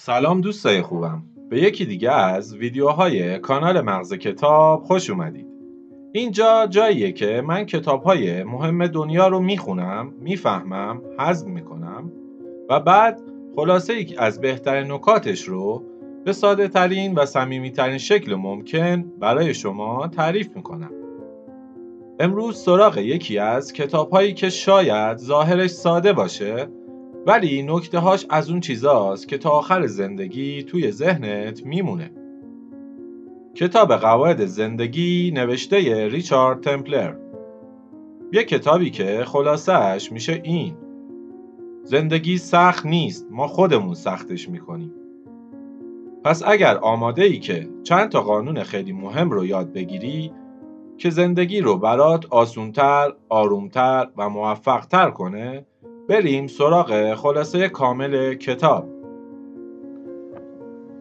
سلام دوستای خوبم. به یکی دیگه از ویدیوهای کانال مغز کتاب خوش اومدید. اینجا جاییه که من کتابهای مهم دنیا رو میخونم، میفهمم، هضم میکنم و بعد خلاصه ای از بهترین نکاتش رو به ساده ترین و صمیمی ترین شکل ممکن برای شما تعریف میکنم. امروز سراغ یکی از کتابهایی که شاید ظاهرش ساده باشه ولی نکته‌هاش از اون چیزاست که تا آخر زندگی توی ذهنت میمونه. کتاب قواعد زندگی نوشته ریچارد تمپلر. یه کتابی که خلاصه‌اش میشه این: زندگی سخت نیست، ما خودمون سختش میکنیم. پس اگر آماده ای که چند تا قانون خیلی مهم رو یاد بگیری که زندگی رو برات آسونتر، آرومتر و موفقتر کنه، بریم سراغ خلاصه کامل کتاب.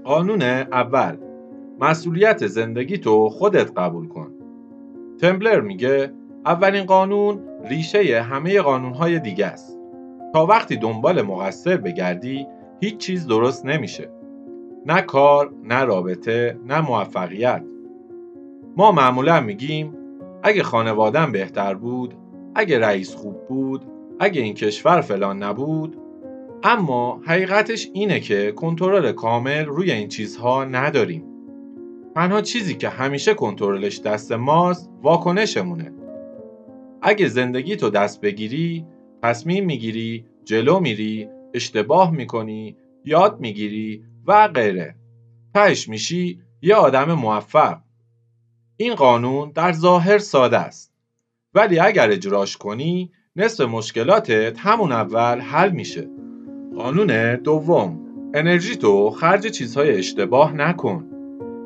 قانون اول: مسئولیت زندگی تو خودت قبول کن. تمپلر میگه اولین قانون ریشه همه قانونهای دیگه است. تا وقتی دنبال مقصر بگردی هیچ چیز درست نمیشه. نه کار، نه رابطه، نه موفقیت. ما معمولا میگیم اگه خانواده‌ام بهتر بود، اگه رئیس خوب بود، اگه این کشور فلان نبود. اما حقیقتش اینه که کنترل کامل روی این چیزها نداریم. تنها چیزی که همیشه کنترلش دست ماست واکنشمونه. اگه زندگی تو دست بگیری، تصمیم میگیری، جلو میری، اشتباه میکنی، یاد میگیری و غیره. تهش میشی یه آدم موفق. این قانون در ظاهر ساده است. ولی اگر اجراش کنی، نصف مشکلاتت همون اول حل میشه. قانون دوم: انرژی تو خرج چیزهای اشتباه نکن.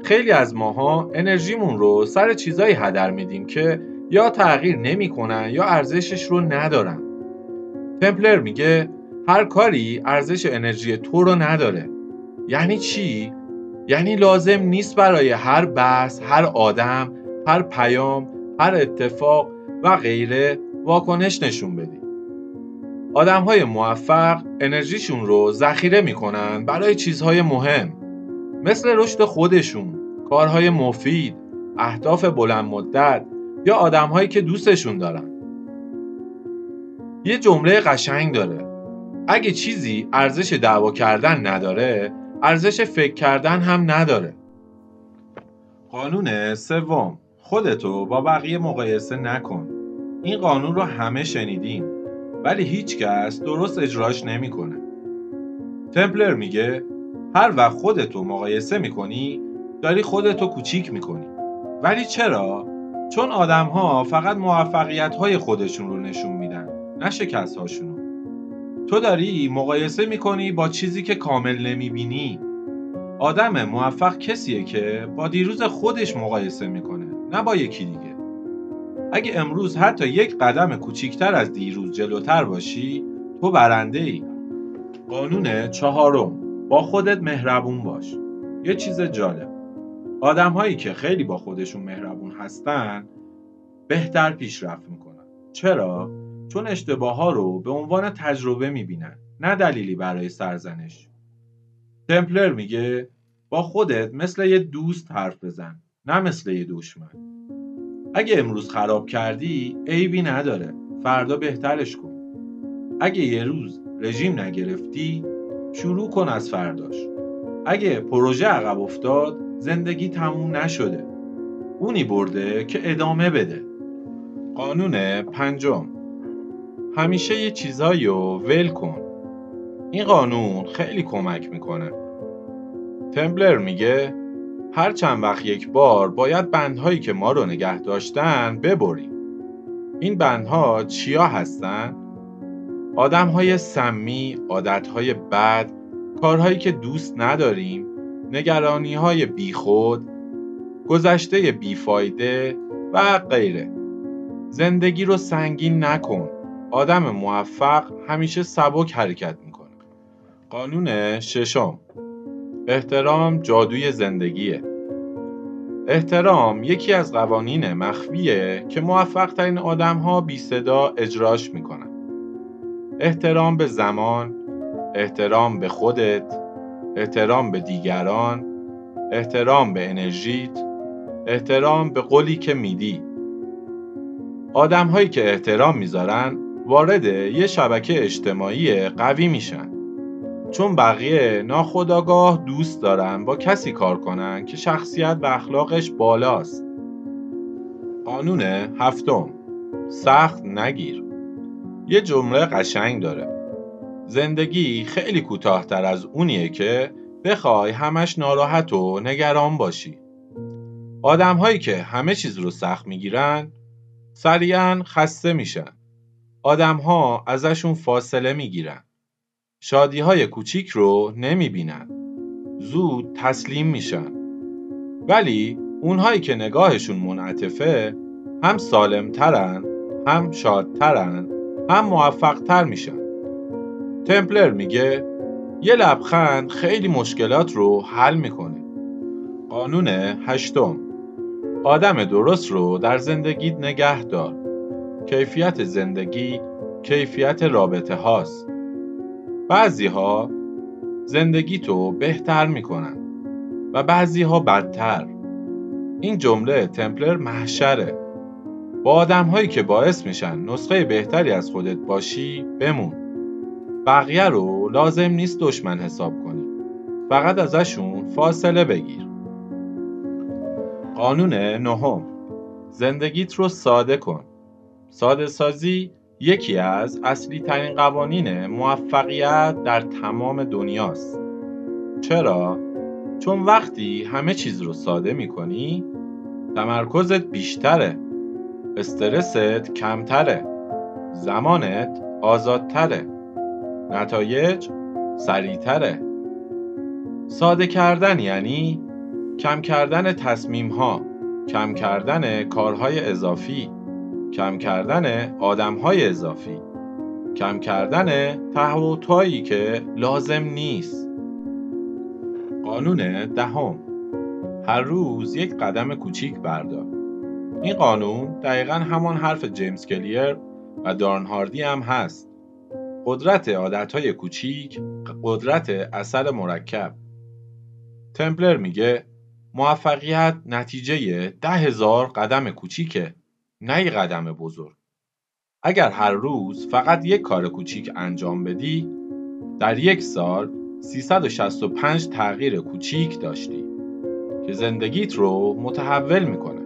خیلی از ماها انرژیمون رو سر چیزایی هدر میدیم که یا تغییر نمیکنن یا ارزشش رو ندارن. تمپلر میگه هر کاری ارزش انرژی تو رو نداره. یعنی چی؟ یعنی لازم نیست برای هر بحث، هر آدم، هر پیام، هر اتفاق و غیره واکنش نشون بدی. آدم‌های موفق انرژیشون رو ذخیره میکنن برای چیزهای مهم، مثل رشد خودشون، کارهای مفید، اهداف بلند مدت یا آدم‌هایی که دوستشون دارن. یه جمله قشنگ داره: اگه چیزی ارزش دعوا کردن نداره، ارزش فکر کردن هم نداره. قانون سوم: خودتو با بقیه مقایسه نکن. این قانون رو همه شنیدیم ولی هیچ کس درست اجراش نمیکنه. تمپلر میگه هر وقت خودتو مقایسه میکنی داری خودتو کوچیک میکنی. ولی چرا؟ چون آدم‌ها فقط موفقیت‌های خودشون رو نشون میدن، نه شکست‌هاشونو. تو داری مقایسه میکنی با چیزی که کامل نمیبینی. آدم موفق کسیه که با دیروز خودش مقایسه میکنه، نه با یکی دیگه. اگه امروز حتی یک قدم کوچیکتر از دیروز جلوتر باشی، تو برنده ای. قانون چهارم: با خودت مهربون باش. یه چیز جالب: آدم هایی که خیلی با خودشون مهربون هستن بهتر پیشرفت میکنن. چرا؟ چون اشتباه ها رو به عنوان تجربه میبینن، نه دلیلی برای سرزنش. تمپلر میگه با خودت مثل یه دوست حرف بزن، نه مثل یه دشمن. اگه امروز خراب کردی عیبی نداره، فردا بهترش کن. اگه یه روز رژیم نگرفتی شروع کن از فرداش. اگه پروژه عقب افتاد زندگی تموم نشده، اونی برده که ادامه بده. قانون پنجم: همیشه یه چیزایی رو ول کن. این قانون خیلی کمک میکنه. تمپلر میگه هر چند وقت یک بار باید بندهایی که ما رو نگه داشتن ببریم. این بندها چیا هستن؟ آدم‌های سمی، عادت‌های بد، کارهایی که دوست نداریم، نگرانی‌های بیخود، گذشته بیفایده و غیره. زندگی رو سنگین نکن. آدم موفق همیشه سبک حرکت میکنه. قانون ششم: احترام جادوی زندگیه. احترام یکی از قوانین مخفیه که موفق ترین آدم‌ها بی صدا اجراش میکنن. احترام به زمان، احترام به خودت، احترام به دیگران، احترام به انرژیت، احترام به قولی که میدی. آدم‌هایی که احترام میذارن وارد یه شبکه اجتماعی قوی میشن، چون بقیه ناخودآگاه دوست دارن با کسی کار کنن که شخصیت و اخلاقش بالاست. قانون 7: سخت نگیر. یه جمله قشنگ داره: زندگی خیلی کوتاه‌تر از اونیه که بخوای همش ناراحت و نگران باشی. آدم‌هایی که همه چیز رو سخت میگیرن سریعاً خسته میشن. آدم‌ها ازشون فاصله میگیرن. شادی‌های کوچیک رو نمیبینن. زود تسلیم میشن. ولی اونهایی که نگاهشون منعطفه هم سالمترن، هم شادترن، هم موفقتر میشن. تمپلر میگه یه لبخند خیلی مشکلات رو حل میکنه. قانون 8: آدم درست رو در زندگیت نگه دار. کیفیت زندگی کیفیت رابطه هاست. بعضی ها زندگی تو بهتر میکنن و بعضی ها بدتر. این جمله تمپلر محشره. با آدم هایی که باعث میشن نسخه بهتری از خودت باشی بمون. بقیه رو لازم نیست دشمن حساب کنی. فقط ازشون فاصله بگیر. قانون 9: زندگیت رو ساده کن. ساده سازی یکی از اصلی ترین قوانین موفقیت در تمام دنیاست. چرا؟ چون وقتی همه چیز رو ساده می‌کنی، تمرکزت بیشتره، استرست کمتره، زمانت آزادتره، نتایج سریعتره. ساده کردن یعنی کم کردن تصمیم‌ها، کم کردن کارهای اضافی، کم کردن آدم‌های اضافی، کم کردن تفاوت‌هایی که لازم نیست. قانون 10: هر روز یک قدم کوچیک بردار. این قانون دقیقاً همان حرف جیمز کلیر و دارن هاردی هم هست. قدرت عادت‌های کوچیک، قدرت اثر مرکب. تمپلر میگه موفقیت نتیجه 10,000 قدم کوچیکه، نه یک قدم بزرگ. اگر هر روز فقط یک کار کوچیک انجام بدی، در یک سال 365 تغییر کوچیک داشتی که زندگیت رو متحول میکنه.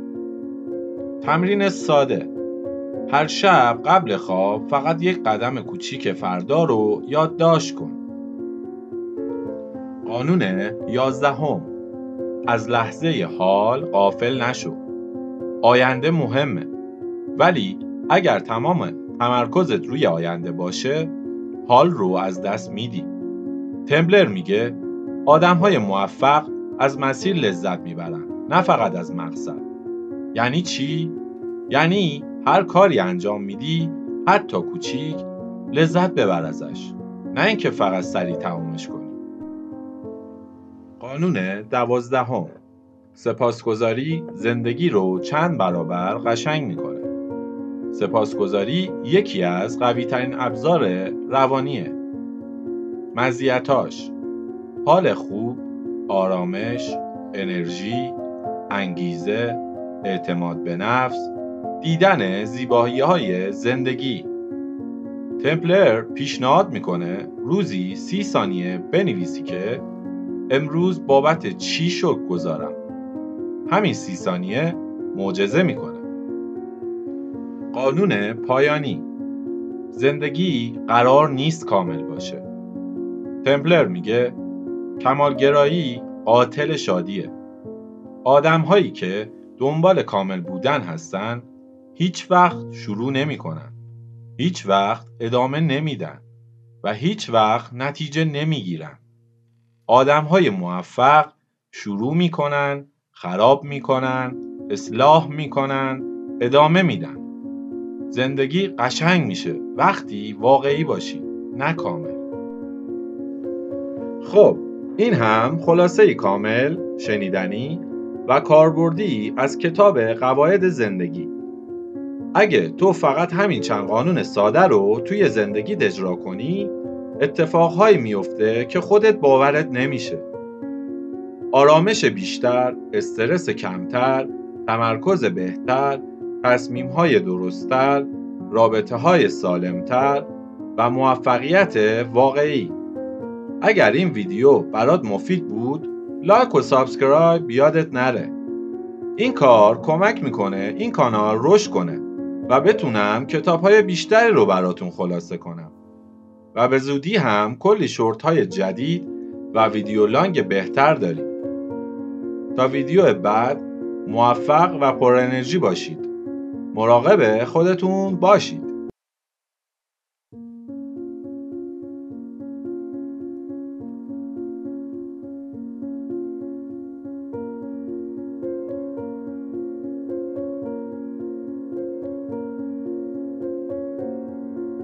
تمرین ساده: هر شب قبل خواب فقط یک قدم کوچیک فردا رو یادداشت کن. قانون 11: از لحظه حال غافل نشو. آینده مهمه، ولی اگر تمام تمرکزت روی آینده باشه، حال رو از دست میدی. تمپلر میگه آدم‌های موفق از مسیر لذت میبرن، نه فقط از مقصد. یعنی چی؟ یعنی هر کاری انجام میدی، حتی کوچیک، لذت ببر ازش، نه اینکه فقط سریع تمومش کنی. قانون 12: سپاسگزاری زندگی رو چند برابر قشنگ میکنه. سپاسگزاری یکی از قوی‌ترین ابزار روانیه. مزیتاش: حال خوب، آرامش، انرژی، انگیزه، اعتماد به نفس، دیدن زیبایی‌های زندگی. تمپلر پیشنهاد میکنه روزی 30 ثانیه بنویسی که امروز بابت چی شکر گذارم. همین 30 ثانیه معجزه میکنه. قانون پایانی: زندگی قرار نیست کامل باشه. تمپلر میگه کمالگرایی قاتل شادیه. آدم‌هایی که دنبال کامل بودن هستن هیچ وقت شروع نمی‌کنن، هیچ وقت ادامه نمیدن و هیچ وقت نتیجه نمیگیرن. آدم‌های موفق شروع می‌کنن، خراب می‌کنن، اصلاح می‌کنن، ادامه میدن. زندگی قشنگ میشه وقتی واقعی باشی، نه کامل. خب این هم خلاصه کامل، شنیدنی و کاربردی از کتاب قواعد زندگی. اگه تو فقط همین چند قانون ساده رو توی زندگیت اجرا کنی، اتفاقهایی میفته که خودت باورت نمیشه. آرامش بیشتر، استرس کمتر، تمرکز بهتر، تصمیم‌های درست‌تر، رابطه‌های سالمتر و موفقیت واقعی. اگر این ویدیو برات مفید بود، لایک و سابسکرایب یادت نره. این کار کمک میکنه این کانال رشد کنه و بتونم کتاب‌های بیشتری رو براتون خلاصه کنم. و به زودی هم کلی شورت‌های جدید و ویدیو لانگ بهتر داریم. تا ویدیو بعد موفق و پر انرژی باشید. مراقب خودتون باشید.